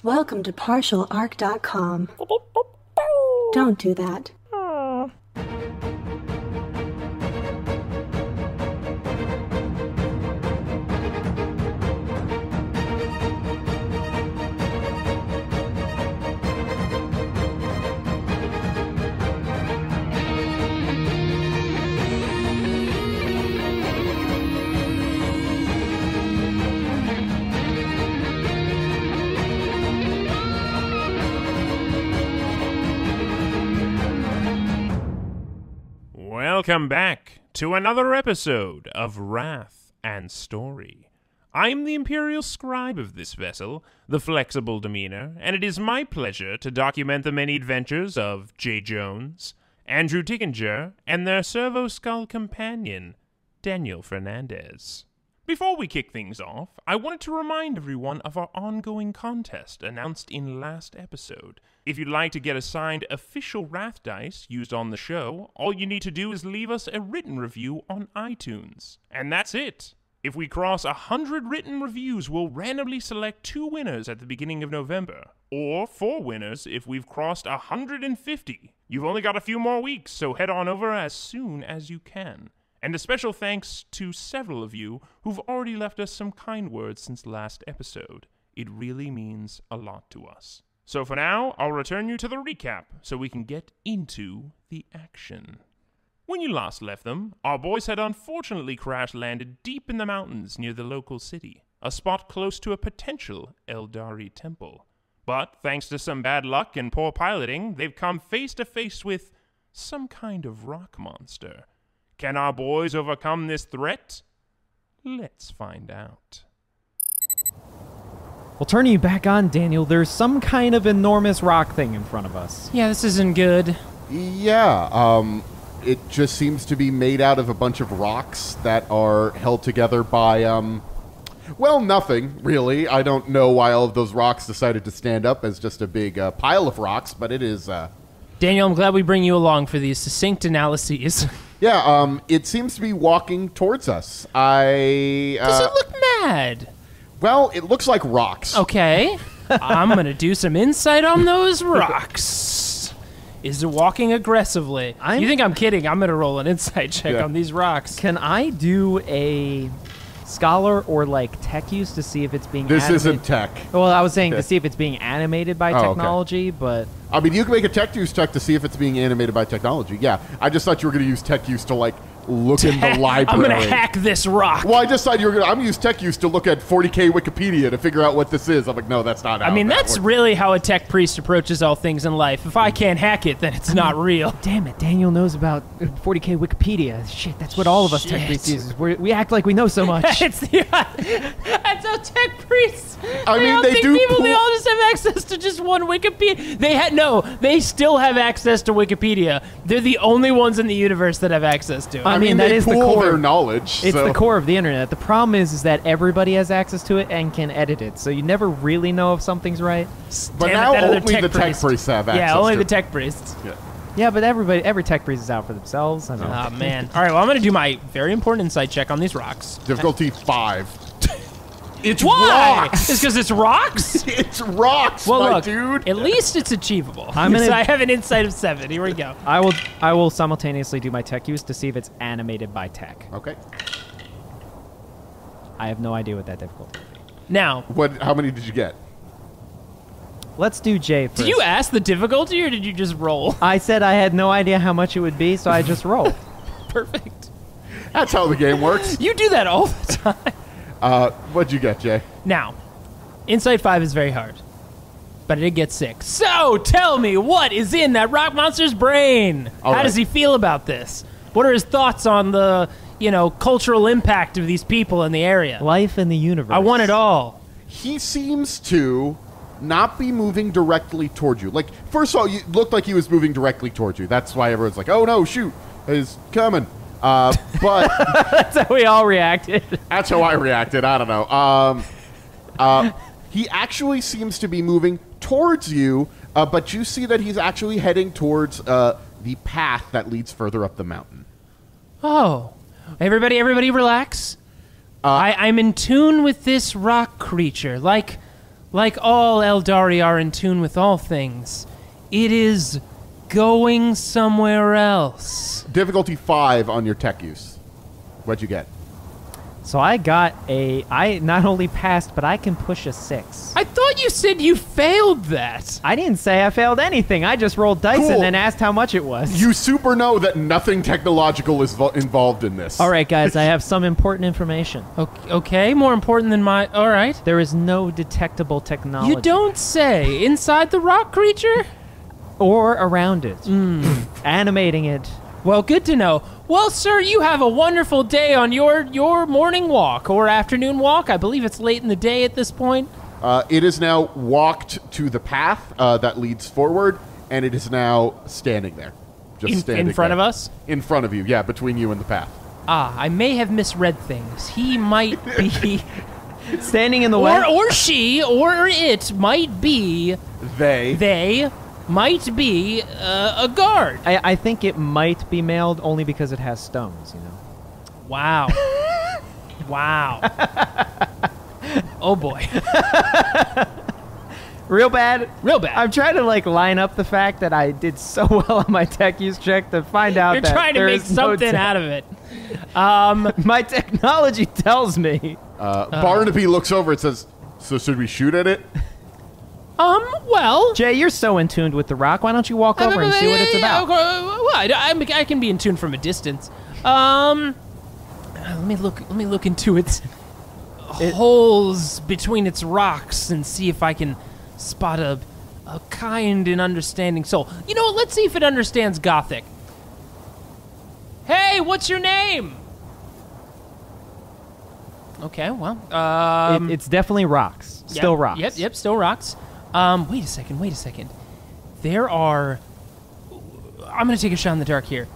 Welcome to partialarc.com. Don't do that. Welcome back to another episode of Wrath and Story. I'm the Imperial Scribe of this vessel, the Flexible Demeanor, and it is my pleasure to document the many adventures of J. Jones, Andrew Dickinger, and their Servo Skull companion, Daniel Fernandez. Before we kick things off, I wanted to remind everyone of our ongoing contest announced in last episode. If you'd like to get assigned official Wrath dice used on the show, all you need to do is leave us a written review on iTunes. And that's it. If we cross 100 written reviews, we'll randomly select 2 winners at the beginning of November, or 4 winners if we've crossed 150. You've only got a few more weeks, so head on over as soon as you can. And a special thanks to several of you who've already left us some kind words since last episode. It really means a lot to us. So for now, I'll return you to the recap so we can get into the action. When you last left them, our boys had unfortunately crash-landed deep in the mountains near the local city, a spot close to a potential Eldari temple. But thanks to some bad luck and poor piloting, they've come face to face with some kind of rock monster. Can our boys overcome this threat? Let's find out. Well, turning you back on, Daniel, there's some kind of enormous rock thing in front of us. Yeah, this isn't good. Yeah, it just seems to be made out of a bunch of rocks that are held together by, well, nothing, really. I don't know why all of those rocks decided to stand up as just a big pile of rocks, but it is, Daniel, I'm glad we bring you along for these succinct analyses. Yeah, it seems to be walking towards us. Does it look mad? Well, it looks like rocks. Okay. I'm going to do some insight on those rocks. Is it walking aggressively? You think I'm kidding? I'm going to roll an insight check on these rocks. Can I do a scholar or, like, tech use to see if it's being This animated? isn't tech. Well, I was saying to see if it's being animated by technology, but... I mean, you can make a tech use check to see if it's being animated by technology. Yeah, I just thought you were going to use tech use to, like, look in the library. I'm going to hack this rock. Well, I just thought you were going to... I'm going to use tech use to look at 40K Wikipedia to figure out what this is. I'm like, no, that's not how I mean, that's works. really how a tech priest approaches all things in life. If I can't hack it, then it's not real. Damn it, Daniel knows about 40K Wikipedia. Shit, that's what all of us tech priests use. We act like we know so much. That's how tech priests... I mean, they do... They all just have access to just one Wikipedia. They still have access to Wikipedia. They're the only ones in the universe that have access to it. I mean, that is the pool core. their knowledge. It's the core of the internet. The problem is that everybody has access to it and can edit it, so you never really know if something's right. But now only the tech priests have access. Yeah, only the tech priests. Yeah, but every tech priest is out for themselves. Oh, man. All right, well, I'm going to do my very important insight check on these rocks. Difficulty 5. It's Why? rocks. It's because it's rocks? It's rocks, well, my look, dude. At least it's achievable. So I have an insight of 7. Here we go. I will simultaneously do my tech use to see if it's animated by tech. Okay. I have no idea what that difficulty would be. Now, How many did you get? Let's do J first. did you ask the difficulty or did you just roll? I said I had no idea how much it would be, so I just rolled. Perfect. That's how the game works. You do that all the time. What'd you get, Jay? Now, Insight 5 is very hard, but I did get 6. So, tell me, what is in that rock monster's brain? How does he feel about this? What are his thoughts on the, cultural impact of these people in the area? Life in the universe. I want it all. He seems to not be moving directly towards you. Like, first of all, it looked like he was moving directly towards you. That's why everyone's like, oh no, shoot, he's coming. But that's how we all reacted. That's how I reacted. I don't know. He actually seems to be moving towards you, but you see that he's actually heading towards the path that leads further up the mountain. Oh, everybody relax. I'm in tune with this rock creature, like like all Eldari are in tune with all things, it is going somewhere else. Difficulty 5 on your tech use. What'd you get? So I not only passed, but I can push a 6. I thought you said you failed that. I didn't say I failed anything. I just rolled dice Cool. and then asked how much it was. You super know that nothing technological is involved in this. All right, guys, I have some important information. Okay, more important than my... All right. There is no detectable technology. You don't say. Inside the rock creature? Or around it. Animating it. Well, good to know. Well, sir, you have a wonderful day on your morning walk or afternoon walk. I believe it's late in the day at this point. It is now walked to the path that leads forward, and it is now standing there. Just standing in front there. of us? In front of you, yeah, between you and the path. Ah, I may have misread things. He might be... Standing in the way. Or she, or it might be... They might be a guard. I think it might be mailed only because it has stones, you know. Wow. Wow. Oh, boy. Real bad? Real bad. I'm trying to, line up the fact that I did so well on my tech use check to find out You're that trying to there make is no something out of it. My technology tells me. Barnaby looks over and says, so should we shoot at it? Well... Jay, you're so in tune with the rock. Why don't you walk over and see what it's about? Well, I can be in tune from a distance. Let me look into its holes between its rocks and see if I can spot a kind and understanding soul. You know what? Let's see if it understands Gothic. Hey, what's your name? Okay, well, It's definitely rocks. Still rocks. Yep, still rocks. Wait a second. There are... I'm going to take a shot in the dark here.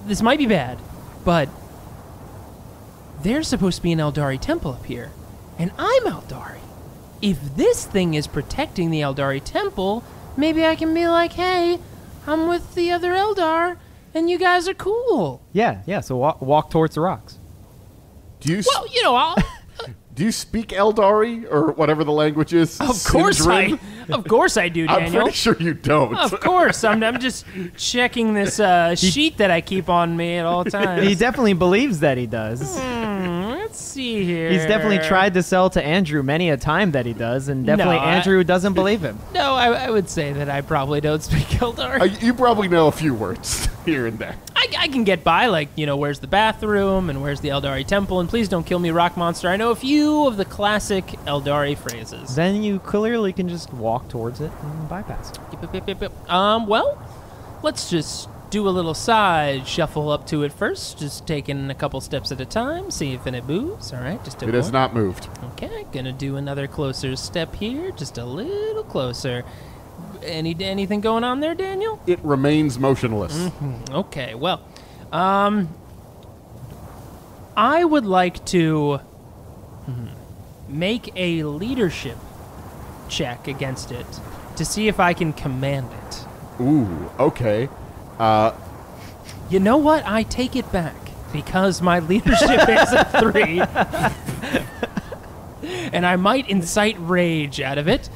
This might be bad, but there's supposed to be an Eldari temple up here, and I'm Eldari. If this thing is protecting the Eldari temple, maybe I can be like, hey, I'm with the other Eldar, and you guys are cool. Yeah, so walk towards the rocks. Well, you know, I'll... Do you speak Eldari or whatever the language is? Of course I do, Daniel. I'm pretty sure you don't. Of course. I'm just checking this sheet that I keep on me at all times. He definitely believes that he does. Let's see here. He's definitely tried to sell to Andrew many a time that he does, and definitely Andrew doesn't believe him. No, I would say that I probably don't speak Eldar. You probably know a few words here and there. I can get by, where's the bathroom and where's the Eldari temple, and please don't kill me, rock monster. I know a few of the classic Eldari phrases. Then you clearly can just walk towards it and bypass it. Well, let's just do a little side shuffle up to it first, just taking a couple steps at a time, see if it moves. All right, just It has not moved. Okay, gonna do another closer step here, just a little closer. Anything going on there, Daniel? It remains motionless. Mm-hmm. Okay, well, I would like to make a leadership check against it to see if I can command it. Ooh, okay. You know what? I take it back because my leadership is a 3. And I might incite rage out of it.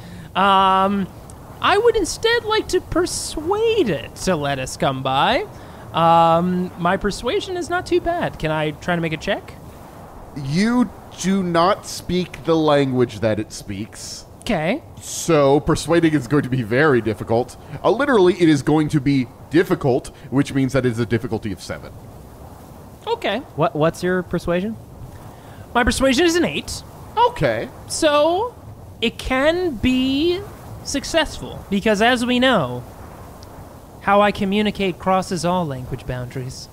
I would instead like to persuade it to let us come by. My persuasion is not too bad. Can I try to make a check? You do not speak the language that it speaks. Okay. So persuading is going to be very difficult. Literally, it is going to be difficult, which means that it is a difficulty of 7. Okay. What's your persuasion? My persuasion is an 8. Okay. So it can be successful because, as we know, how I communicate crosses all language boundaries.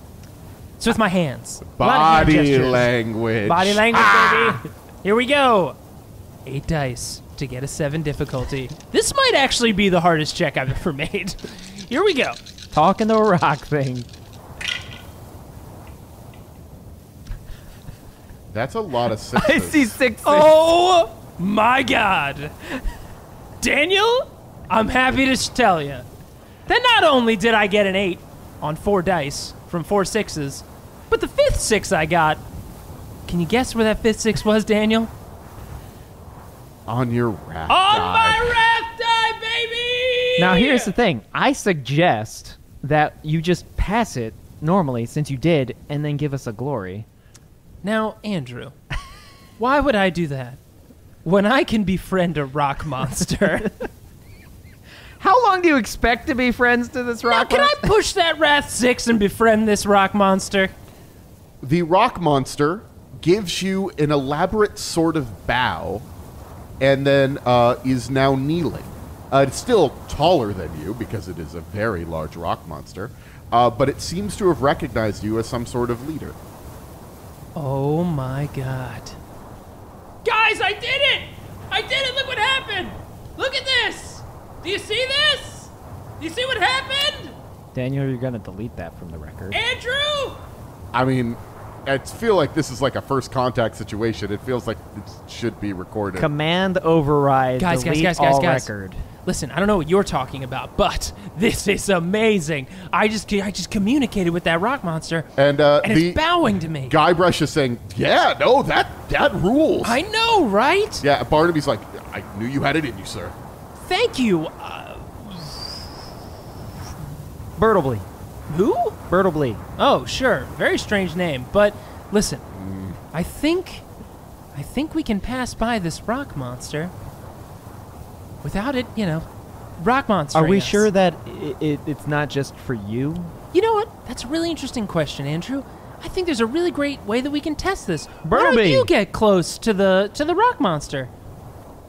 It's with my hands. A lot of hand Body gestures. language. Body language, baby. Here we go. 8 dice to get a 7 difficulty. This might actually be the hardest check I've ever made. Here we go. Talking to a rock thing. That's a lot of 6s. I see 6. Oh my God. Daniel, I'm happy to tell you that not only did I get an 8 on 4 dice from 4 6s, but the 5th 6 I got, can you guess where that 5th 6 was, Daniel? On your wrath On die. my wrath die, baby! Now, here's the thing. I suggest that you just pass it normally, since you did, and then give us a glory. Now, Andrew, why would I do that when I can befriend a rock monster? How long do you expect to be friends to this Now, rock can I monster? push that Wrath 6 and befriend this rock monster? The rock monster gives you an elaborate sort of bow and then is now kneeling. It's still taller than you because it is a very large rock monster, but it seems to have recognized you as some sort of leader. Oh my god. Guys, I did it! I did it! Look what happened! Look at this! Do you see this? Do you see what happened? Daniel, you're going to delete that from the record. Andrew! I mean, I feel like this is like a first contact situation. It feels like it should be recorded. Command override, Guys, delete all record. Listen, I don't know what you're talking about, but this is amazing. I just communicated with that rock monster, and it's bowing to me. Guybrush is saying, "Yeah, no, that rules." I know, right? Yeah, Barnaby's like, "I knew you had it in you, sir." Thank you. Bertleby. Who? Bertleby. Oh, sure. Very strange name, but listen, I think we can pass by this rock monster without it, rock monster. Are we sure that it's not just for you? You know what? That's a really interesting question, Andrew. I think there's a really great way that we can test this. Why Bertleby. don't you get close to the rock monster?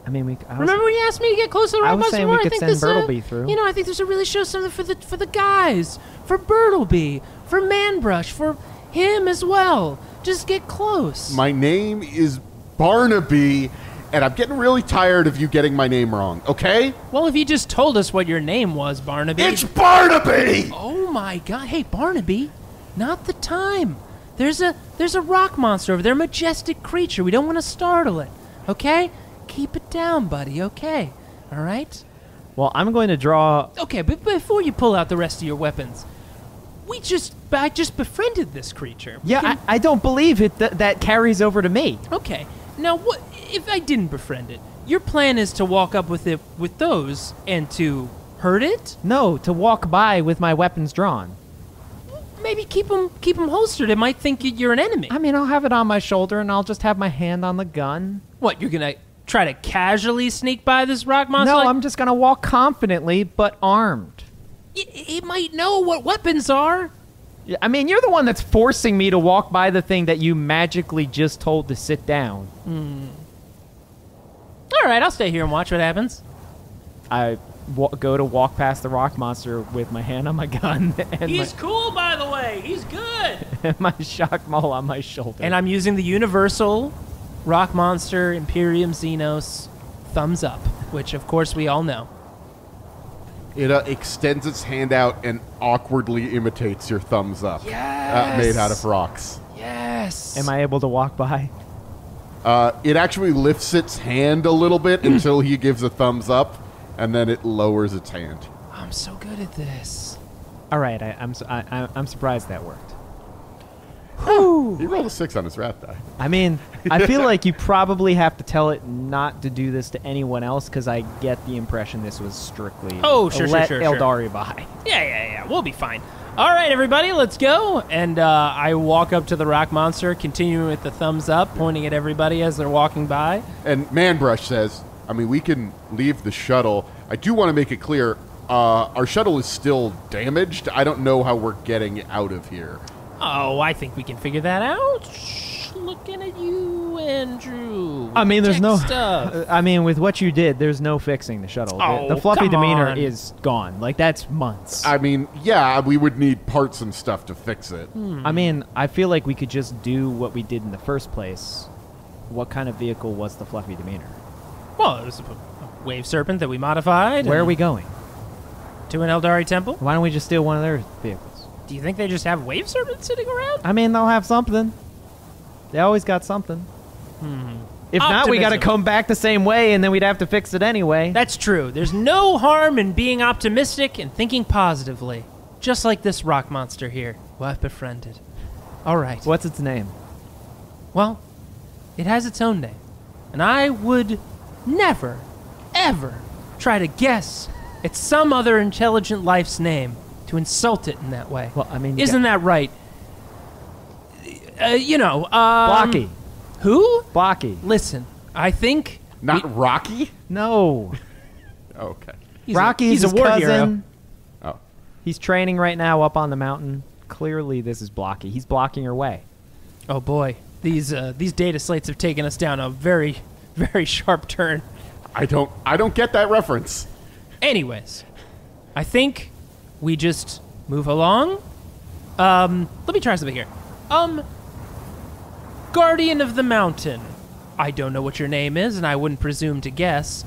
I mean, Remember when you asked me to get close to the rock I was monster? saying more? we could think send this, Bertleby through. I think this would really show something for the guys, for Bertleby, for Manbrush, for him as well. Just get close. My name is Barnaby, and I'm getting really tired of you getting my name wrong, okay? Well, if you just told us what your name was, Barnaby. It's Barnaby! Oh my god. Hey, Barnaby, not the time. There's a rock monster over there, a majestic creature. We don't want to startle it, okay? Keep it down, buddy, okay? All right? Well, I'm going to draw... Okay, but before you pull out the rest of your weapons, I just befriended this creature. Yeah, I don't believe it. That carries over to me. Okay. Now, what if I didn't befriend it? Your plan is to walk up with it with those and to hurt it? No, to walk by with my weapons drawn. Maybe keep them holstered. It might think you're an enemy. I mean, I'll have it on my shoulder, and I'll just have my hand on the gun. What, you're gonna try to casually sneak by this rock monster? No, I'm just going to walk confidently, but armed. It might know what weapons are. Yeah, I mean, you're the one that's forcing me to walk by the thing that you magically just told to sit down. All right, I'll stay here and watch what happens. I go to walk past the rock monster with my hand on my gun and He's cool, by the way. He's good. and my shock maul on my shoulder. And I'm using the universal rock monster Imperium Xenos thumbs up, which, of course, we all know. It extends its hand out and awkwardly imitates your thumbs up. Yes. Made out of rocks. Yes. Am I able to walk by? It actually lifts its hand a little bit until he gives a thumbs up, and then it lowers its hand. I'm so good at this. All right, I'm surprised that worked. He rolled a 6 on his wrath die. I mean, I feel like you probably have to tell it not to do this to anyone else, because I get the impression this was strictly sure, let sure. Aeldari by. Yeah. We'll be fine. All right, everybody, let's go. And I walk up to the rock monster, continuing with the thumbs up, pointing at everybody as they're walking by. And Manbrush says, I mean, we can leave the shuttle. I do want to make it clear, our shuttle is still damaged. I don't know how we're getting out of here. Oh, I think we can figure that out. Looking at you, Andrew. I mean, there's Tech no stuff. I mean, with what you did, there's no fixing the shuttle. Oh, the fluffy come demeanor on. is gone. Like, that's months. I mean, yeah, we would need parts and stuff to fix it. I mean, I feel like we could just do what we did in the first place. What kind of vehicle was the fluffy demeanor? Well, it was a wave serpent that we modified. Where are we going? To an Eldari temple. Why don't we just steal one of their vehicles? Do you think they just have wave serpents sitting around? I mean, they'll have something. They always got something. If not, we got to Optimism. come back the same way, and then we'd have to fix it anyway. That's true. There's no harm in being optimistic and thinking positively. Just like this rock monster here, who I've befriended. All right. What's its name? Well, it has its own name. And I would never, ever try to guess at some other intelligent life's name to insult it in that way. Well, I mean, isn't that right? Blocky. Who? Blocky. Listen, I think Not Rocky? No. Okay. Rocky's he's his a war cousin. hero. Oh. He's training right now up on the mountain. Clearly, this is Blocky. He's blocking her way. Oh boy, these data slates have taken us down a very, very sharp turn. I don't get that reference. Anyways, I think we just move along. Let me try something here. Guardian of the Mountain. I don't know what your name is, and I wouldn't presume to guess.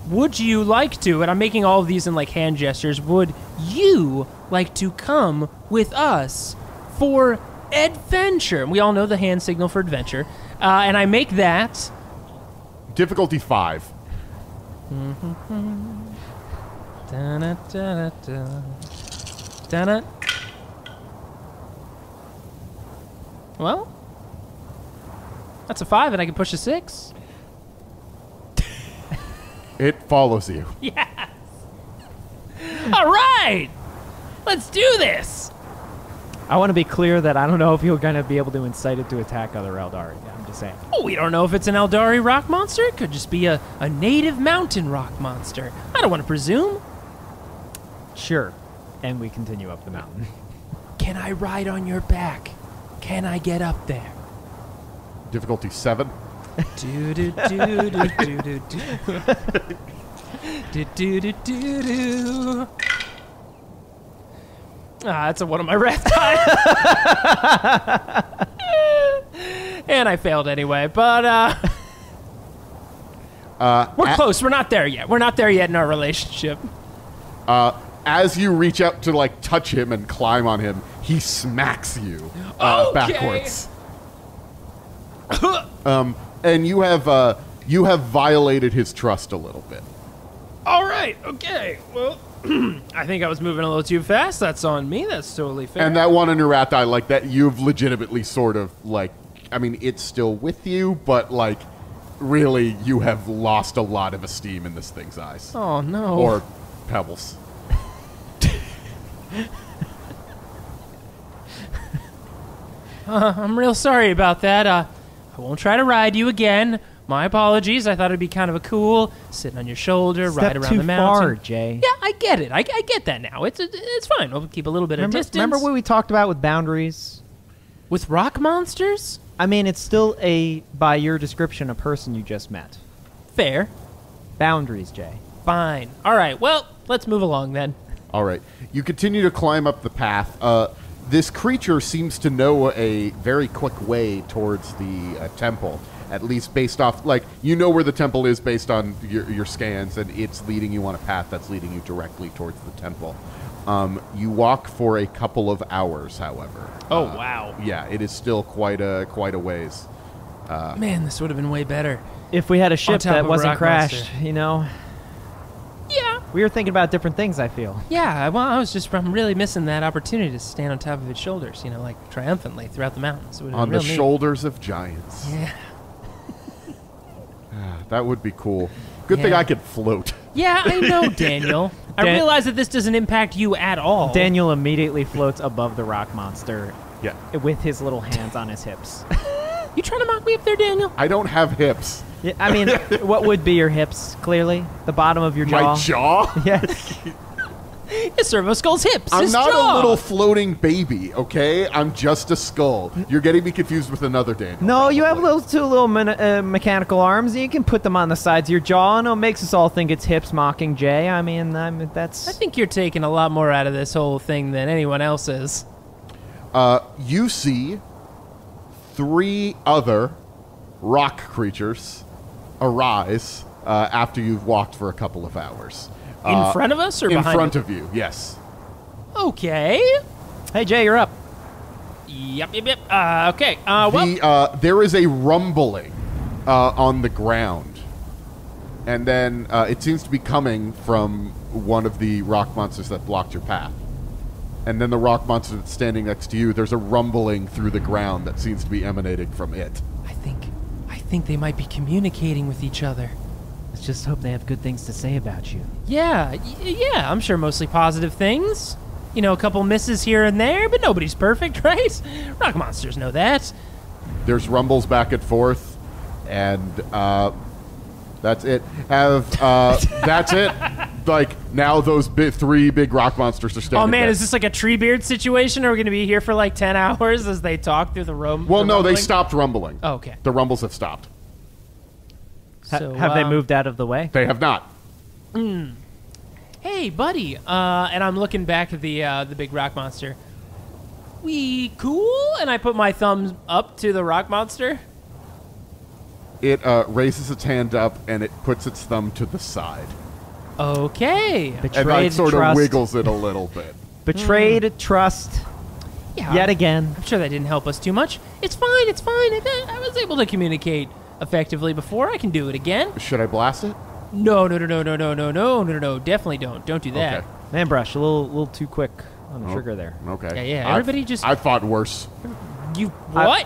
Would you like to, and I'm making all of these in like hand gestures, would you like to come with us for adventure? And we all know the hand signal for adventure. And I make that... Difficulty 5. Well, that's a 5, and I can push a 6. It follows you. Yes! All right! Let's do this! I want to be clear that I don't know if you're going to be able to incite it to attack other Eldari. I'm just saying. Oh, we don't know if it's an Eldari rock monster. It could just be a native mountain rock monster. I don't want to presume. Sure. And we continue up the mountain. Can I ride on your back? Can I get up there? Difficulty 7. Do do do do do do do do do do do. That's a 1 on my wrath die. And I failed anyway, but we're close. We're not there yet. We're not there yet in our relationship. As you reach out to like touch him and climb on him, he smacks you backwards. And you have violated his trust a little bit. All right. Okay. Well, I think I was moving a little too fast. That's on me. That's totally fair. And that 1 on your rat die, like that, you've legitimately sort of like, I mean, it's still with you, but like, really, you have lost a lot of esteem in this thing's eyes. Oh no. Or pebbles. I'm real sorry about that. I won't try to ride you again. My apologies. I thought it'd be kind of a cool sitting on your shoulder, ride around the mountain. Step too far, Jay. Yeah, I get it. I get that now. It's fine. We'll keep a little bit of distance. Remember what we talked about with boundaries? With rock monsters? I mean, it's still by your description, a person you just met. Fair. Boundaries, Jay. Fine. All right. Well, let's move along then. All right. You continue to climb up the path. This creature seems to know a very quick way towards the temple, at least based off, like, you know where the temple is based on your scans, and it's leading you on a path that's leading you directly towards the temple. You walk for a couple of hours, however. Oh, wow. Yeah, it is still quite a ways. Man, this would have been way better. If we had a ship top that of a wasn't rock crashed, monster. you know? Yeah. We were thinking about different things, I feel. Yeah, well, I'm really missing that opportunity to stand on top of its shoulders, you know, like triumphantly throughout the mountains. On the shoulders of giants. Yeah. That would be cool. Good thing Yeah. I could float. Yeah, I know, Daniel. I realize that this doesn't impact you at all. Daniel immediately floats above the rock monster Yeah. with his little hands on his hips. You trying to mock me up there, Daniel? I don't have hips. Yeah, I mean, what would be your hips, clearly? The bottom of your jaw? My jaw? Yes. It's Servo Skull's hips. I'm his not jaw. a little floating baby, okay? I'm just a skull. You're getting me confused with another Daniel. No, you have probably. two little mechanical arms. You can put them on the sides of your jaw, and it makes us all think it's hips mocking Jay. I mean, that's... I think you're taking a lot more out of this whole thing than anyone else is. You see 3 other rock creatures arise after you've walked for a couple of hours. In front of us or in behind front us? of you, yes. Okay. Hey, Jay, you're up. Yep. Okay. Well, there is a rumbling on the ground, and then it seems to be coming from one of the rock monsters that blocked your path. And then the rock monster that's standing next to you, there's a rumbling through the ground that seems to be emanating from it. I think they might be communicating with each other. Let's just hope they have good things to say about you. Yeah, I'm sure mostly positive things. You know, a couple misses here and there, but nobody's perfect, right? Rock monsters know that. There's rumbles back and forth, and that's it. That's it. Like, now those three big rock monsters are standing Oh, man, there. is this like a Treebeard situation? Are we going to be here for like 10 hours as they talk through the room? Well, no, they stopped rumbling. Oh, okay. The rumbles have stopped. So, Have they moved out of the way? They have not. Hey, buddy. And I'm looking back at the big rock monster. We cool? And I put my thumbs up to the rock monster. It raises its hand up, and it puts its thumb to the side. Okay. And Betrayed like sort trust. of wiggles it a little bit. Betrayed trust. Yeah, Yet again. I'm sure that didn't help us too much. It's fine. It's fine. I was able to communicate effectively before. I can do it again. Should I blast it? No. Definitely don't. Don't do that. Okay. Man brush, a little too quick on the trigger there. Okay. Yeah. Everybody just. I fought worse. You what?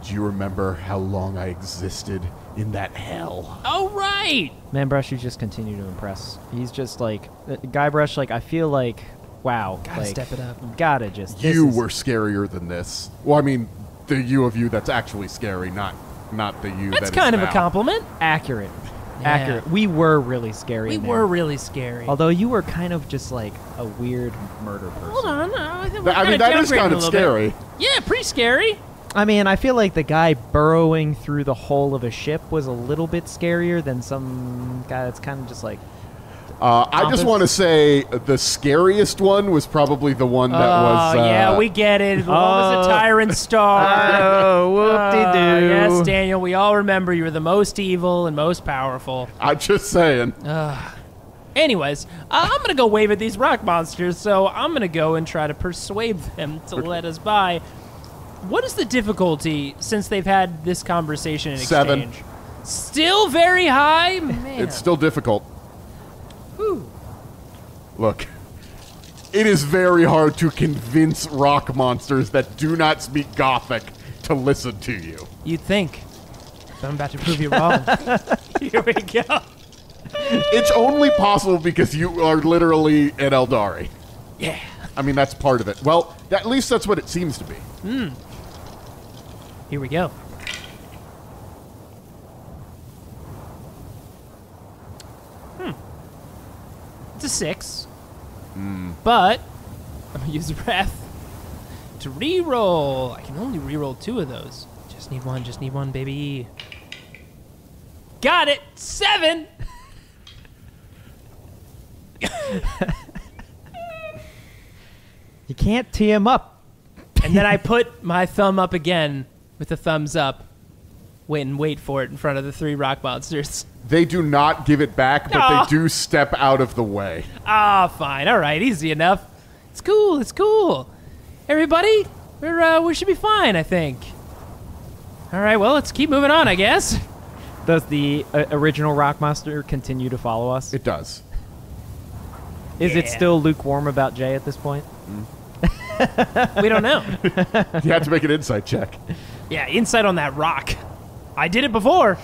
Do you remember how long I existed in that hell? Oh right. Man brush, you just continue to impress. He's just like Guybrush. Like I feel like, wow. Gotta like, step it up. You gotta just. You were scarier than this. Well, I mean, the you of you that's actually scary, not the you. That's that kind is of a now. accurate. compliment. Yeah. Accurate. We were really scary. We in were there. really scary. Although you were kind of just like a weird murder person. Hold on. I think I mean, that is kind of scary. Yeah, pretty scary. I mean, I feel like the guy burrowing through the hull of a ship was a little bit scarier than some guy that's kind of just like. I just want to say the scariest one was probably the one that was. Yeah, we get it. What was it, Tyrant Star? Oh, whoop-de-doo. Yes, Daniel, we all remember you were the most evil and most powerful. I'm just saying. Anyways, I'm going to go wave at these rock monsters, so I'm going to go and try to persuade them to let us by. What is the difficulty since they've had this conversation in exchange? 7. Still very high? Man. It's still difficult. Whew. Look, it is very hard to convince rock monsters that do not speak Gothic to listen to you. You'd think. But I'm about to prove you wrong. Here we go. It's only possible because you are literally an Eldari. Yeah. I mean, that's part of it. Well, at least that's what it seems to be. Here we go. It's a 6. But I'm going to use Wrath to re-roll. I can only re-roll 2 of those. Just need one, baby. Got it! 7! You can't tee him up. And then I put my thumb up again with the thumbs up. Wait for it in front of the 3 rock monsters. They do not give it back, but Aw. they do step out of the way. Ah, fine. All right, easy enough. It's cool. Everybody, we should be fine, I think. All right, well, let's keep moving on, I guess. Does the original rock monster continue to follow us? It does. Is it Yeah. still lukewarm about Jay at this point? We don't know. You have to make an insight check. Yeah, insight on that rock. I did it before.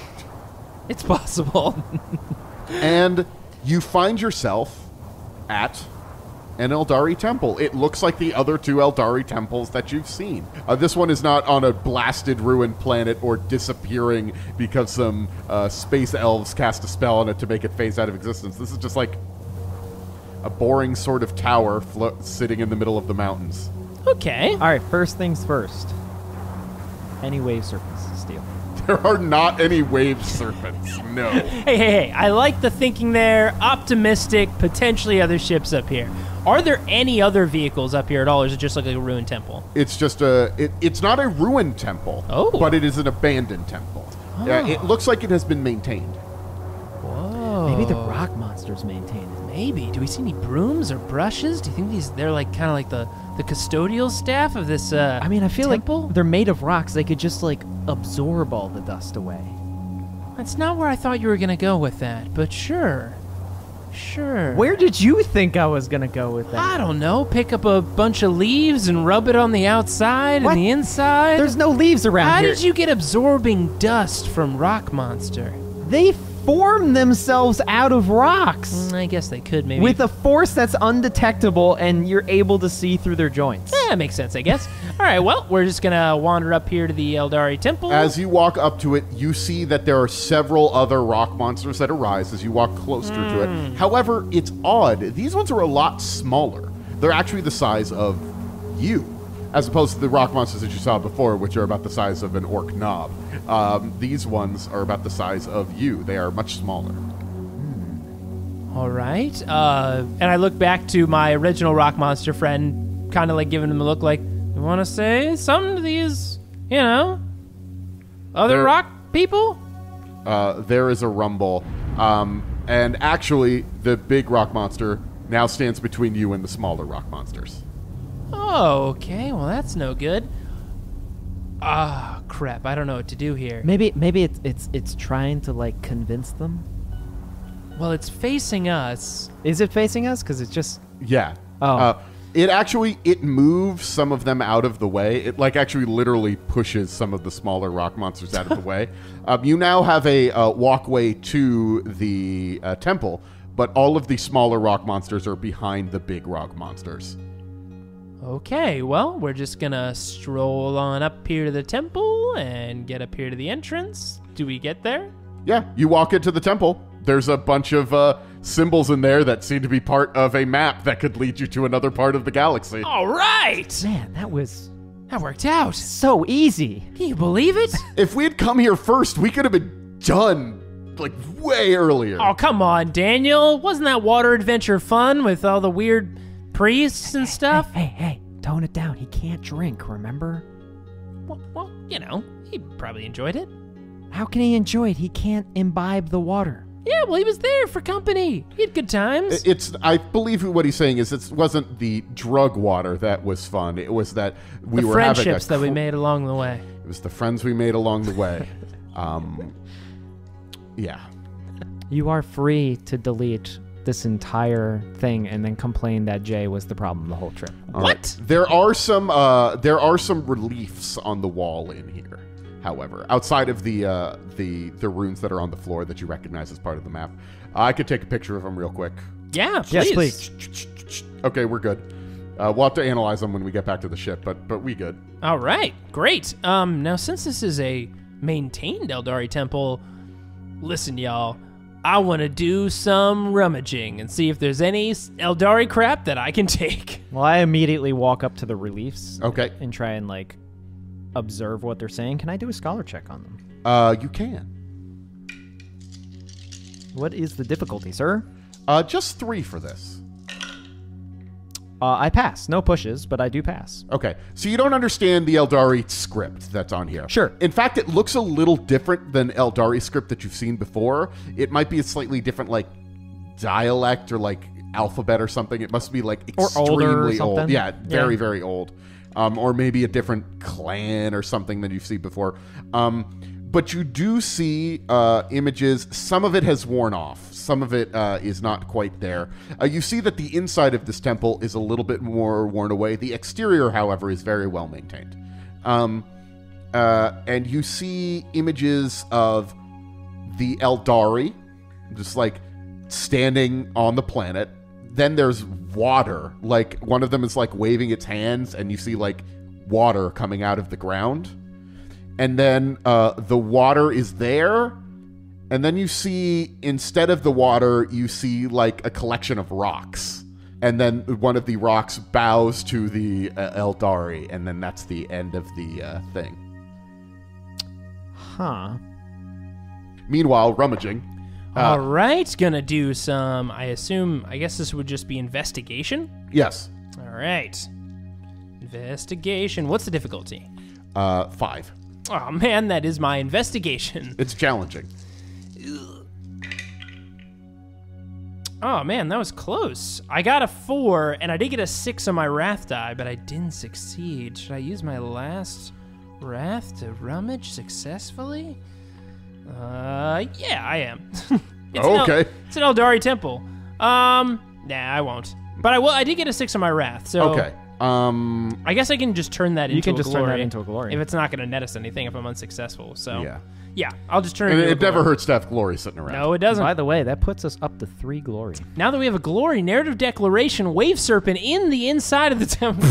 It's possible. And you find yourself at an Eldari temple. It looks like the other 2 Eldari temples that you've seen. This one is not on a blasted, ruined planet or disappearing because some space elves cast a spell on it to make it phase out of existence. This is just like a boring sort of tower sitting in the middle of the mountains. Okay. All right, first things first. Any wave serpents to steal? There are not any wave serpents. No. Hey. I like the thinking there. Optimistic, potentially other ships up here. Are there any other vehicles up here at all, or does it just look like a ruined temple? It's just it's not a ruined temple, but it is an abandoned temple. It looks like it has been maintained. Whoa. Maybe the rock monsters maintain it. Maybe. Do we see any brooms or brushes? Do you think they're like kind of like the custodial staff of this I mean, I feel temple? like they're made of rocks. They could just like absorb all the dust away. That's not where I thought you were going to go with that, but sure. Where did you think I was gonna go with that? I don't know. Pick up a bunch of leaves and rub it on the outside What? and the inside. There's no leaves around How here. did you get absorbing dust from rock monster? They form themselves out of rocks I guess they could maybe. with a force that's undetectable, and you're able to see through their joints. That makes sense, I guess. All right, well, we're just going to wander up here to the Aeldari temple. As you walk up to it, you see that there are several other rock monsters that arise as you walk closer to it. However, it's odd. These ones are a lot smaller. They're actually the size of you, as opposed to the rock monsters that you saw before, which are about the size of an orc knob. These ones are about the size of you. They are much smaller. All right. And I look back to my original rock monster friend, kind of like giving him a look like, you want to say something to these, other rock people? There is a rumble. And actually, the big rock monster now stands between you and the smaller rock monsters. Oh, okay. Well, that's no good. Ah, crap. I don't know what to do here. Maybe it's trying to like convince them. Well, it's facing us. Is it facing us? Because it's just Yeah. Oh. It moves some of them out of the way. It like actually literally pushes some of the smaller rock monsters out of the way. You now have a walkway to the temple, but all of the smaller rock monsters are behind the big rock monsters. Okay, well, we're just gonna stroll on up here to the temple and get up here to the entrance. Do we get there? Yeah, you walk into the temple. There's a bunch of symbols in there that seem to be part of a map that could lead you to another part of the galaxy. All right! man, that Worked out. so easy. Can you believe it? If we had come here first, we could have been done like way earlier. Oh, come on, Daniel. Wasn't that water adventure fun with all the weird priests and stuff? Hey, tone it down. He can't drink, remember? Well, he probably enjoyed it. How can he enjoy it? He can't imbibe the water. Yeah, well, he was there for company. He had good times. I believe what he's saying is it wasn't the drug water that was fun. It was that we the were having friendships that we made along the way. It was the friends we made along the way. Yeah. You are free to delete this entire thing and then complain that Jay was the problem the whole trip. All What? right. There are some reliefs on the wall in here. However, outside of the runes that are on the floor that you recognize as part of the map, I could take a picture of them real quick. Yeah, please. Yes, please. Okay, we're good. We'll have to analyze them when we get back to the ship, but we good. All right, great. Now, since this is a maintained Aeldari temple, listen, y'all. I want to do some rummaging and see if there's any Aeldari crap that I can take. Well, I immediately walk up to the reliefs. Okay. And try and, observe what they're saying. Can I do a scholar check on them? You can. What is the difficulty, sir? Just 3 for this. I pass. No pushes, but I do pass. Okay, so you don't understand the Eldari script that's on here. Sure. In fact, it looks a little different than Eldari script that you've seen before. It might be a slightly different, dialect or, alphabet or something. It must be, extremely older or old. something. Yeah, very, very old. Or maybe a different clan or something than you've seen before. But you do see images. Some of it has worn off. Some of it is not quite there. You see that the inside of this temple is a little bit more worn away. The exterior, however, is very well maintained. And you see images of the Eldari, just standing on the planet. Then there's water. One of them is waving its hands, and you see water coming out of the ground. And then the water is there. And then you see, instead of the water, you see a collection of rocks. And then one of the rocks bows to the Aeldari, and then that's the end of the thing. Huh. Meanwhile, rummaging. All right, gonna do some, I guess this would just be investigation? Yes. All right. Investigation. What's the difficulty? 5. Oh, man, that is my investigation. It's challenging. Oh, man, that was close. I got a 4, and I did get a 6 on my Wrath die, but I didn't succeed. Should I use my last Wrath to rummage successfully? Yeah, I am. Okay. It's an Eldari temple. Nah, I won't. But I did get a 6 on my Wrath, so... Okay. I guess I can just turn that into a glory. You can just turn that into a glory. If it's not going to net us anything if I'm unsuccessful, so... Yeah. Yeah, I'll just turn And it into it a never glory. hurts to have glory sitting around. No, it doesn't. By the way, that puts us up to 3 glory. Now that we have a glory, narrative declaration, wave serpent in the inside of the temple.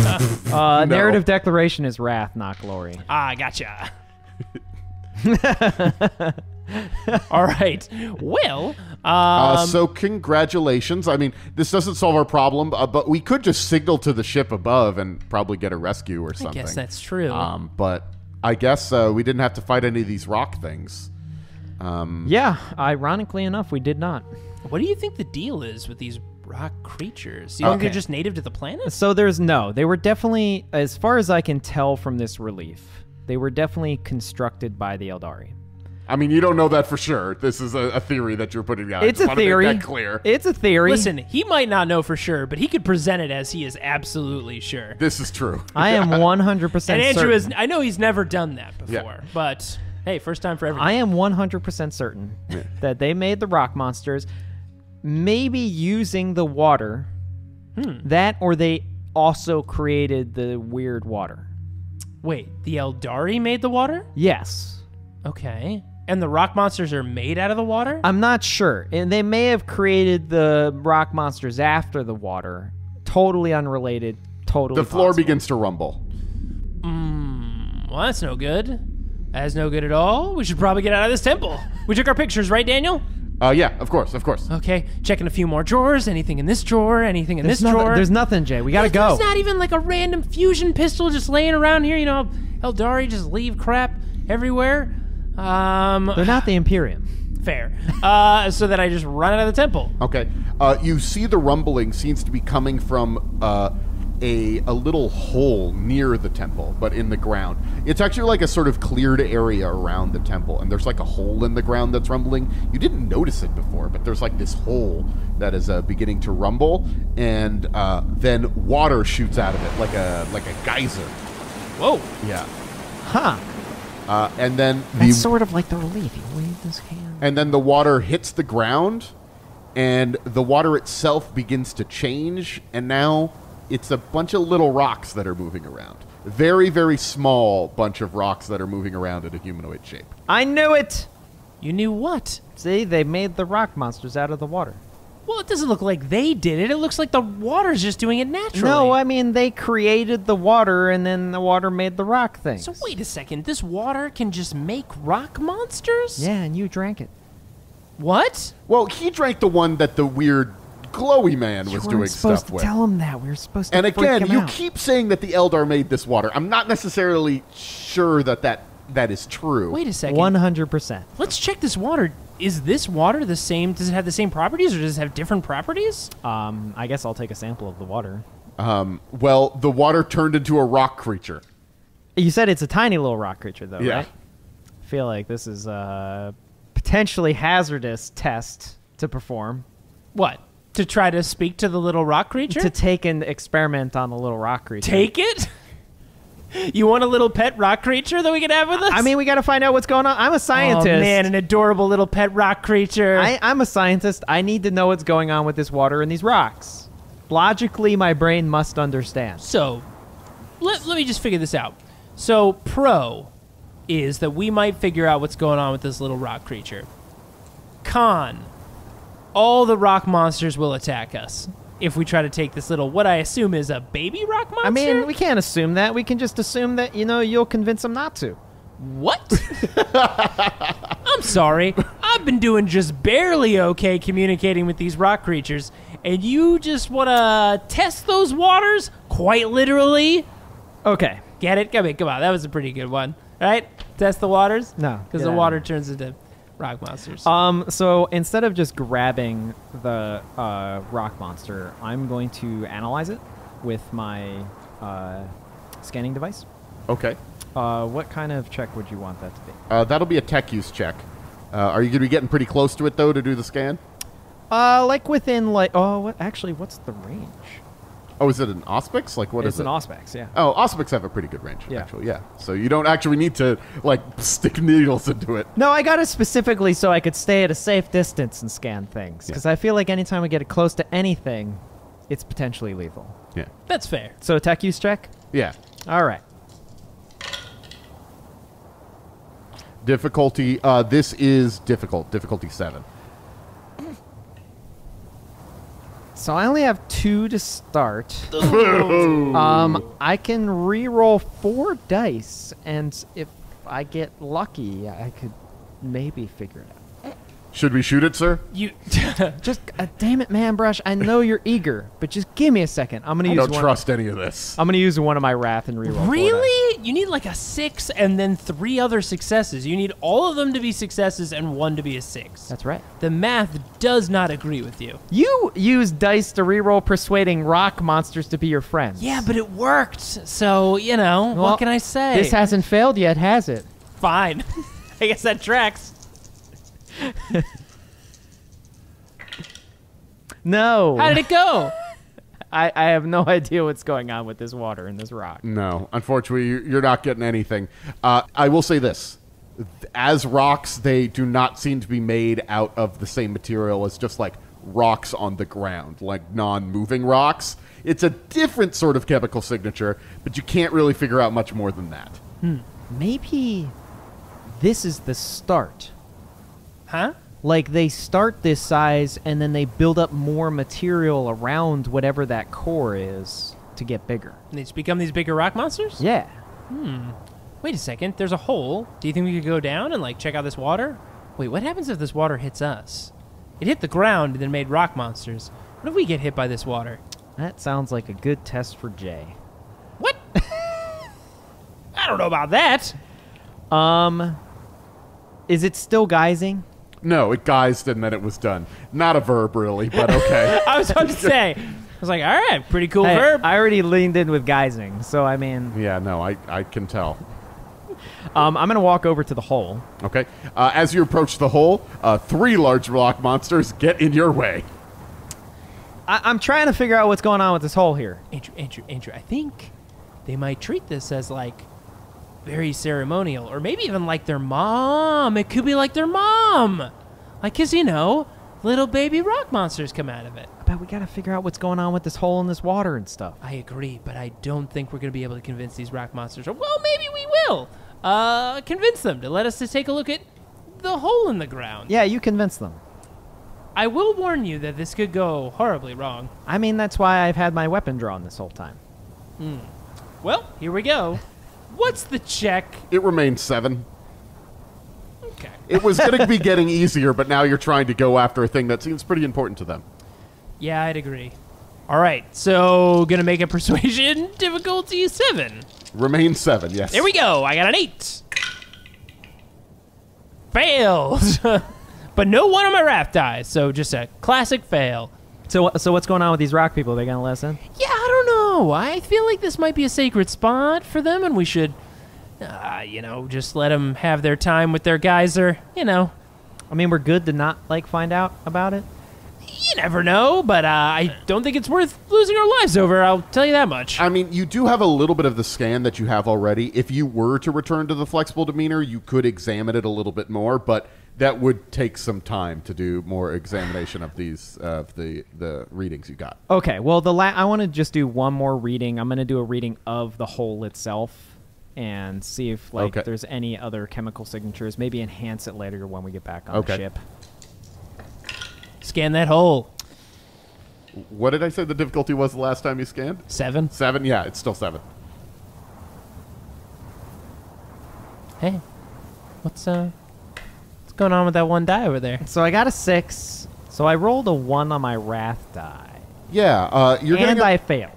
Narrative declaration is wrath, not glory. Gotcha. All right. Well, so congratulations. I mean, this doesn't solve our problem, but we could just signal to the ship above and probably get a rescue or something. I guess that's true. But I guess we didn't have to fight any of these rock things. Yeah, ironically enough, we did not. What do you think the deal is with these rock creatures? Do you think they're just native to the planet? So they were definitely, as far as I can tell from this relief, they were definitely constructed by the Eldari. I mean, you don't know that for sure. This is a theory that you're putting out. It's a theory. Make that clear. It's a theory. Listen, he might not know for sure, but he could present it as he is absolutely sure. This is true. I am 100% And Andrew certain. I know he's never done that before, but hey, first time for everyone. I am 100% certain that they made the rock monsters maybe using the water. That, or they also created the weird water. Wait, the Eldari made the water? Yes. Okay. And the rock monsters are made out of the water? I'm not sure. And they may have created the rock monsters after the water. Totally unrelated. Totally The floor possible. begins to rumble. Well, that's no good. That's no good at all. We should probably get out of this temple. We took our pictures, right, Daniel? Yeah, of course. Okay, checking a few more drawers. Anything in this drawer? Anything in this drawer? There's nothing, Jay. We gotta go. There's not even like a random fusion pistol just laying around here. You know, Eldari just leave crap everywhere. They're not the Imperium. Fair. So that I just run out of the temple. Okay. You see the rumbling seems to be coming from a little hole near the temple, but in the ground. It's actually like a sort of cleared area around the temple, and there's like a hole in the ground that's rumbling. You didn't notice it before, but there's like this hole that is beginning to rumble, and then water shoots out of it like a geyser. Whoa. Yeah. Huh. And then That's sort of like the relief. You wave this hand. and then the water hits the ground, and the water itself begins to change, and now it's a bunch of little rocks that are moving around. Very, very small bunch of rocks that are moving around in a humanoid shape. I knew it! You knew what? See, they made the rock monsters out of the water. Well, it doesn't look like they did it. It looks like the water's just doing it naturally. No, I mean, they created the water, and then the water made the rock things. So wait a second. This water can just make rock monsters? Yeah, and you drank it. What? Well, he drank the one that the weird glowy man was You doing weren't supposed stuff to with. tell him that. We were supposed to And freak again, him you out. keep saying that the Eldar made this water. I'm not necessarily sure that is true. Wait a second. 100%. Let's check this water. Is this water the same? Does it have the same properties, or does it have different properties? I guess I'll take a sample of the water. Well, the water turned into a rock creature. You said it's a tiny little rock creature, though, Yeah. right? I feel like this is a potentially hazardous test to perform. What? To try to speak to the little rock creature? To take an experiment on the little rock creature. Take it? You want a little pet rock creature that we can have with us? I mean, we got to find out what's going on. I'm a scientist. Oh, man, an adorable little pet rock creature. I'm a scientist. I need to know what's going on with this water and these rocks. Logically, my brain must understand. So, let me just figure this out. So, pro is that we might figure out what's going on with this little rock creature. Con, all the rock monsters will attack us if we try to take this little, what I assume is a baby rock monster? I mean, we can't assume that. We can just assume that, you'll convince them not to. What? I'm sorry. I've been doing just barely okay communicating with these rock creatures, and you just want to test those waters? Quite literally? Okay. Get it? Come on. That was a pretty good one. Right? Test the waters? No. Because get the out of water here. turns into rock monsters. So instead of just grabbing the rock monster, I'm going to analyze it with my scanning device. Okay. What kind of check would you want that to be? That'll be a tech use check. Are you going to be getting pretty close to it, though, to do the scan? Like within, what's the range? Oh, is it an Auspex? Like, what is It's it? an Auspex, yeah. Oh, Auspex have a pretty good range, Yeah. actually, yeah. So you don't actually need to, stick needles into it. No, I got it specifically so I could stay at a safe distance and scan things. Because I feel like anytime we get it close to anything, it's potentially lethal. Yeah. That's fair. So a tech use check? Yeah. All right. Difficulty, this is difficult. Difficulty 7. So I only have 2 to start. I can re-roll 4 dice, and if I get lucky, I could maybe figure it out. Should we shoot it, sir? You Just, damn it, man, Brush. I know you're eager, but just give me a second. I'm gonna use Don't trust any of this. I'm gonna use one of my wrath and re-roll. 4 dice. really? You need like a 6 and then 3 other successes. You need all of them to be successes and 1 to be a 6. That's right. The math does not agree with you. You use dice to re-roll persuading rock monsters to be your friends. Yeah, but it worked. So, Well, what can I say? This hasn't failed yet, has it? Fine. I guess that tracks. No. How did it go? I have no idea what's going on with this water and this rock. No, unfortunately, you're not getting anything. I will say this. As rocks, they do not seem to be made out of the same material as just like rocks on the ground, like non-moving rocks. It's a different sort of chemical signature, but you can't really figure out much more than that. Maybe this is the start. Huh? Like they start this size and then they build up more material around whatever that core is to get bigger. They just become these bigger rock monsters? Yeah. Wait a second. There's a hole. Do you think we could go down and, like, check out this water? Wait, what happens if this water hits us? It hit the ground and then made rock monsters. What if we get hit by this water? That sounds like a good test for Jay. What? I don't know about that. Is it still geysing? No, it guised and then it was done. Not a verb, really, but okay. I was about to say. I was like, all right, pretty cool Hey, verb. I already leaned in with geysing, so I mean, Yeah, no, I can tell. I'm gonna walk over to the hole. Okay. As you approach the hole, 3 large rock monsters get in your way. I'm trying to figure out what's going on with this hole here. Andrew, I think they might treat this as, like, very ceremonial, or maybe even like their mom. It could be like their mom. Like, 'cause, little baby rock monsters come out of it. But we gotta figure out what's going on with this hole in this water and stuff. I agree, but I don't think we're going to be able to convince these rock monsters. Or, well, maybe we will. Convince them to let us to take a look at the hole in the ground. Yeah, you convince them. I will warn you that this could go horribly wrong. I mean, that's why I've had my weapon drawn this whole time. Well, here we go. What's the check? It remains 7. Okay. It was going to be getting easier, but now you're trying to go after a thing that seems pretty important to them. Yeah, I'd agree. All right, so gonna make a persuasion difficulty 7. Remains 7, yes. There we go. I got an 8. Failed. But no one on my wrath dies, so just a classic fail. So what's going on with these rock people? Are they gonna listen? Yeah, I don't know. I feel like this might be a sacred spot for them, and we should, just let them have their time with their geyser. I mean, we're good to not find out about it. You never know, but I don't think it's worth losing our lives over. I'll tell you that much. I mean, you do have a little bit of the scan that you have already. If you were to return to the flexible demeanor, you could examine it a little bit more, but that would take some time to do more examination of these the readings you got. Okay, well, I want to just do one more reading. I'm going to do a reading of the hole itself and see if there's any other chemical signatures. Maybe enhance it later when we get back on the ship. Scan that hole. What did I say the difficulty was the last time you scanned? 7. 7? Yeah, it's still 7. Hey, what's going on with that one die over there? So I got a 6. So I rolled a 1 on my wrath die. Yeah, you're and getting I failed.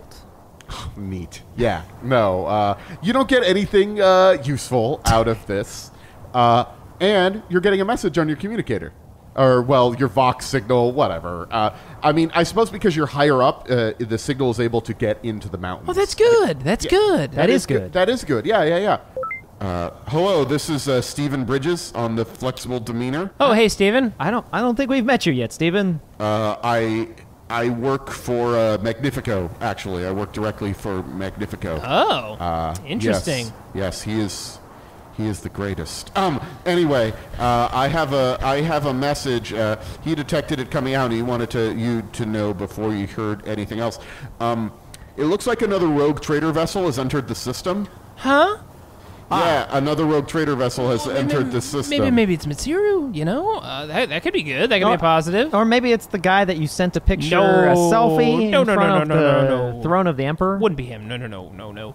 Neat. Yeah. No, you don't get anything useful out of this. And you're getting a message on your communicator. Or, well, your Vox signal, whatever. I mean, I suppose because you're higher up, the signal is able to get into the mountains. Oh, that's good. That's good. That is good. That is good. Yeah. Hello, this is Stephen Bridges on the Flexible Demeanor. Oh, hey, Steven. I don't think we've met you yet, Steven. I work for Magnifico, actually. I work directly for Magnifico. Oh, interesting. Yes, he is the greatest. Anyway, I have a message. He detected it coming out, and he wanted you to know before you heard anything else. It looks like another rogue trader vessel has entered the system. Huh? Yeah, another rogue trader vessel has entered the system. Maybe it's Mitsuru, you know? That could be good. That could be a positive. Or maybe it's the guy that you sent a picture, a selfie in front of the throne of the Emperor. Wouldn't be him. No.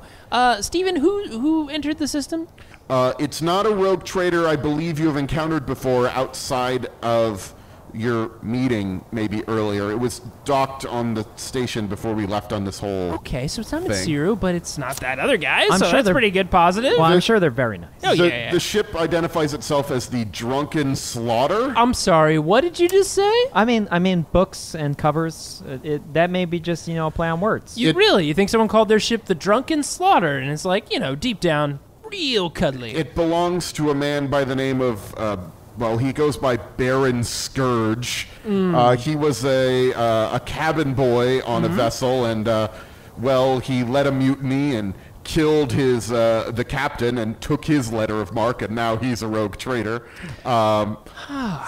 Steven, who entered the system? It's not a rogue trader I believe you have encountered before outside of your meeting maybe earlier. It was docked on the station before we left on this whole Okay, so it's not thing. Mitsuru, but it's not that other guy, I'm so sure that's they're- pretty good positive. Well, I'm sure they're very nice. Oh, yeah. The ship identifies itself as the Drunken Slaughter. I'm sorry, what did you just say? I mean, books and covers. That may be just a play on words. You think someone called their ship the Drunken Slaughter, and it's like, deep down, real cuddly. It belongs to a man by the name of, he goes by Baron Scourge. He was a cabin boy on a vessel, and, he led a mutiny and killed his the captain and took his letter of marque, and now he's a rogue trader. He's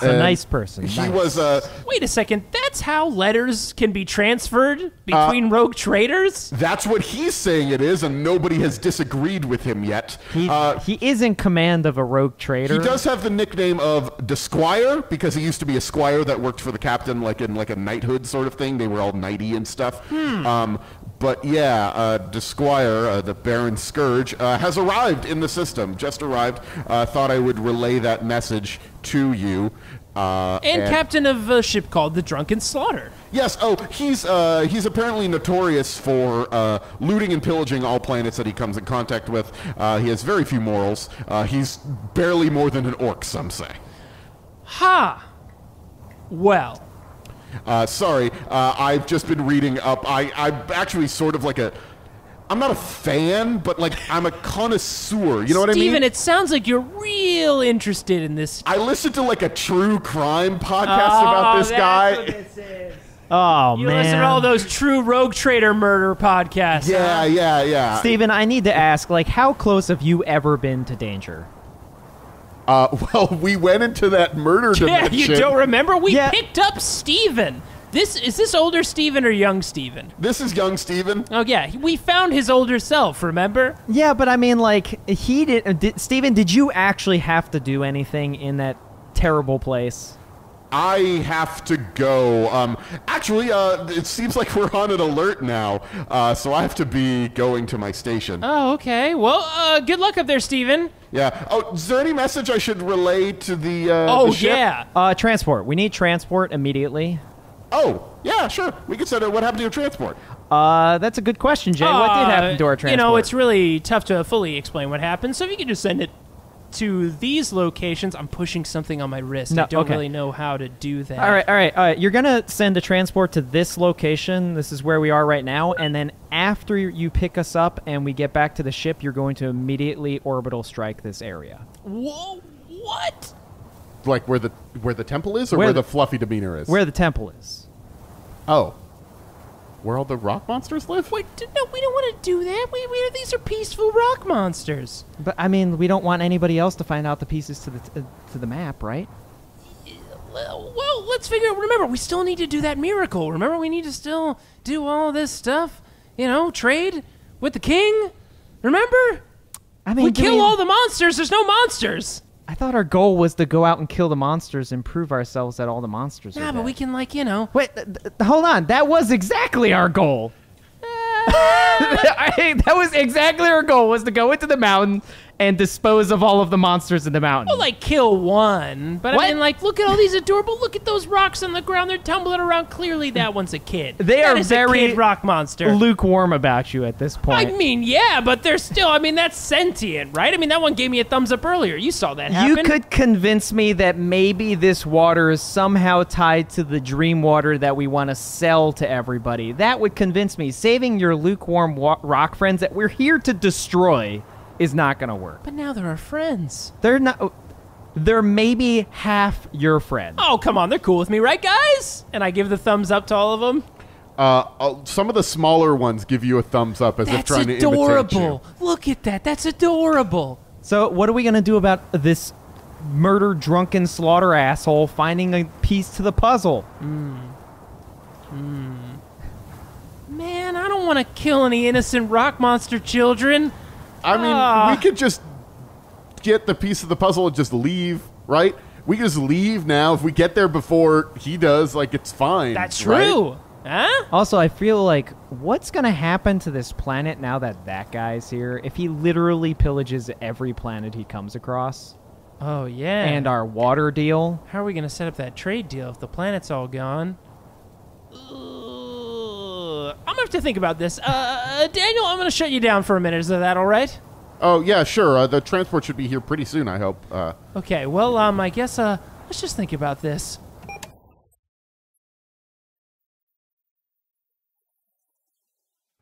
a nice person. He Nice. was Wait a second, that's how letters can be transferred between rogue traders? that's what he's saying it is, and nobody has disagreed with him yet. He is in command of a rogue trader. He does have the nickname of the Squire because he used to be a squire that worked for the captain, like in a knighthood sort of thing. They were all knighty and stuff. But yeah, the Squire, the Baron Scourge, has arrived in the system. Just arrived. Thought I would relay that message to you. And captain of a ship called the Drunken Slaughter. Yes. Oh, he's apparently notorious for looting and pillaging all planets that he comes in contact with. He has very few morals. He's barely more than an orc, some say. Ha! Well. Sorry, I've just been reading up. I'm actually sort of like I'm not a fan, but I'm a connoisseur. You know what I mean? Steven, it sounds like you're real interested in this. I listened to a true crime podcast about this guy. What this is. Oh, You man. listen to all those true rogue trader murder podcasts. huh? Yeah. Steven, I need to ask, how close have you ever been to danger? We went into that murder Yeah, dimension. you don't remember? We Yeah. picked up Steven. Is this older Steven or young Steven? This is young Steven. Oh, yeah. We found his older self, remember? Yeah, but I mean, he Steven, did you actually have to do anything in that terrible place? I have to go. Actually, it seems like we're on an alert now, so I have to be going to my station. Oh, okay. Well, good luck up there, Steven. Yeah. Oh, is there any message I should relay to the Oh, ship? yeah. Transport. We need transport immediately. Oh, yeah, sure. We can send it. What happened to your transport? That's a good question, Jay. What did happen to our transport? It's really tough to fully explain what happened, so if you could just send it to these locations. I'm pushing something on my wrist. No, I don't okay. really know how to do that. All right. You're going to send a transport to this location. This is where we are right now. And then after you pick us up and we get back to the ship, you're going to immediately orbital strike this area. Whoa, what? Like where the temple is, or Where where the- the fluffy demeanor is? Where the temple is. Oh. Where all the rock monsters live? Wait, no, we don't want to do that. These are peaceful rock monsters. But, I mean, we don't want anybody else to find out the pieces to the map, right? Well, let's figure. Remember, we still need to do that miracle. Remember, we need to still do all this stuff. Trade with the king. Remember? I mean, We kill all the monsters. There's no monsters. I thought our goal was to go out and kill the monsters and prove ourselves that all the monsters are Yeah, but dead. we can, Wait, hold on. That was exactly our goal. That was exactly our goal, was to go into the mountain and dispose of all of the monsters in the mountain. Well, kill one. But What? I mean, look at all these adorable. Look at those rocks on the ground. They're tumbling around. Clearly, that one's a kid. They That are is very a kid rock monster. lukewarm about you at this point. I mean, yeah, but they're still. That's sentient, right? That one gave me a thumbs up earlier. You saw that happen. You could convince me that maybe this water is somehow tied to the dream water that we want to sell to everybody. That would convince me. Saving your lukewarm rock friends that we're here to destroy is not going to work. But now they're our friends. They're not. They're maybe half your friends. Oh, come on. They're cool with me, right, guys? And I give the thumbs up to all of them. Some of the smaller ones give you a thumbs up as if That's trying to imitate adorable. you. Look at that. That's adorable. So what are we going to do about this murder, drunken, slaughter asshole finding a piece to the puzzle? Man, I don't want to kill any innocent rock monster children. I mean, we could just get the piece of the puzzle and just leave, right? We can just leave now. If we get there before he does, like, it's fine. That's true. Right? Huh? Also, I feel like, what's going to happen to this planet now that guy's here? If he literally pillages every planet he comes across? Oh, yeah. And our water deal? How are we going to set up that trade deal if the planet's all gone? I'm going to have to think about this. Daniel, I'm going to shut you down for a minute. Is that all right? Oh, yeah, sure. The transport should be here pretty soon, I hope. Okay, well, I guess, let's just think about this.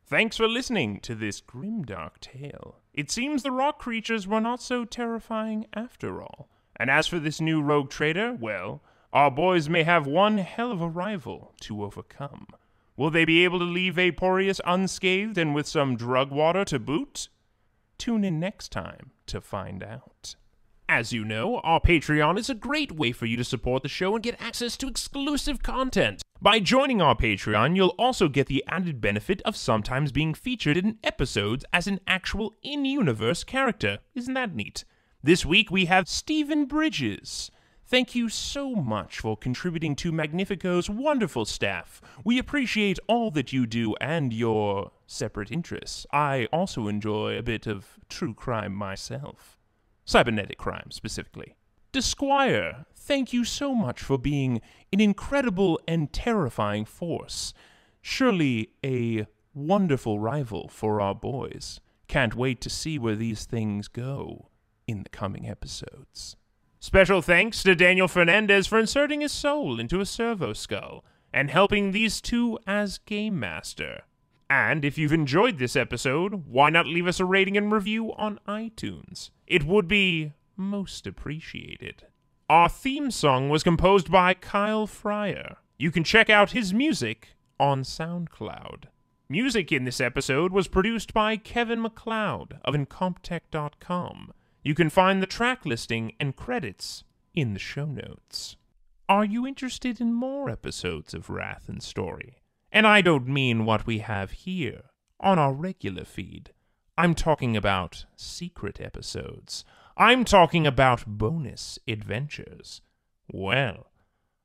Thanks for listening to this grimdark tale. It seems the rock creatures were not so terrifying after all. And as for this new rogue trader, well, our boys may have one hell of a rival to overcome. Will they be able to leave Vaporeus unscathed and with some drug water to boot? Tune in next time to find out. As you know, our Patreon is a great way for you to support the show and get access to exclusive content. By joining our Patreon, you'll also get the added benefit of sometimes being featured in episodes as an actual in-universe character. Isn't that neat? This week we have Stephen Bridges. Thank you so much for contributing to Magnifico's wonderful staff. We appreciate all that you do and your separate interests. I also enjoy a bit of true crime myself. Cybernetic crime, specifically. Desquire, thank you so much for being an incredible and terrifying force. Surely a wonderful rival for our boys. Can't wait to see where these things go in the coming episodes. Special thanks to Daniel Fernandez for inserting his soul into a Servo skull and helping these two as Game Master. And if you've enjoyed this episode, why not leave us a rating and review on iTunes? It would be most appreciated. Our theme song was composed by Kyle Fryer. You can check out his music on SoundCloud. Music in this episode was produced by Kevin MacLeod of Incomptech.com. You can find the track listing and credits in the show notes. Are you interested in more episodes of Wrath and Story? And I don't mean what we have here on our regular feed. I'm talking about secret episodes. I'm talking about bonus adventures. Well,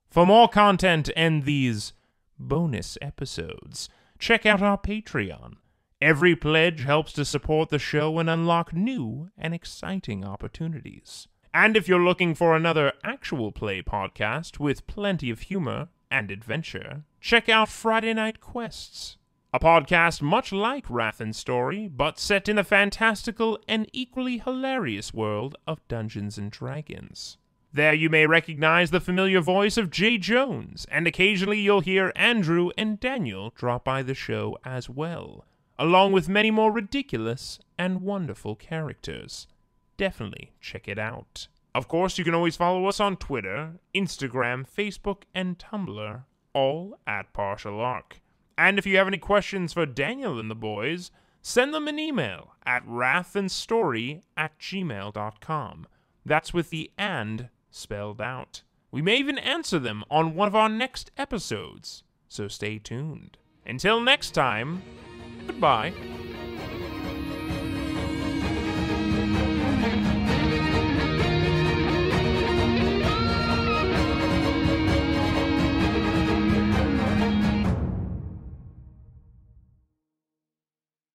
for more content and these bonus episodes, check out our Patreon. Every pledge helps to support the show and unlock new and exciting opportunities. And if you're looking for another actual play podcast with plenty of humor and adventure, check out Friday Night Quests, a podcast much like Wrath and Story, but set in the fantastical and equally hilarious world of Dungeons & Dragons. There you may recognize the familiar voice of Jay Jones, and occasionally you'll hear Andrew and Daniel drop by the show as well, along with many more ridiculous and wonderful characters. Definitely check it out. Of course, you can always follow us on Twitter, Instagram, Facebook, and Tumblr, all at Partial Arc. And if you have any questions for Daniel and the boys, send them an email at wrathandstory@gmail.com. That's with the "and" spelled out. We may even answer them on one of our next episodes, so stay tuned. Until next time, goodbye.